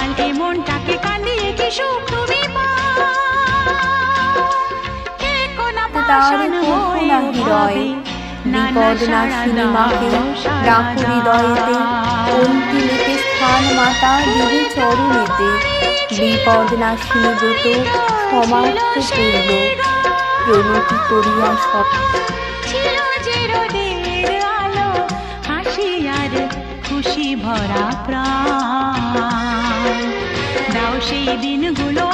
দয়াল এ মনটাকে কাঁদিয়ে কি সুখ তুমি তার কখনা হৃদয় বিপদ নাশিনী মাকে রাখো হৃদয়েতে, অন্তিমেতে স্থান মাতা দিবি চরণেতে। বিপদ নাশিনী ব্রত সমাপ্ত করল, প্রণতি করিয়া সব ছিল যে রোদের আলো, হাসি আর খুশি ভরা প্রাণ। দাও সেই দিনগুলো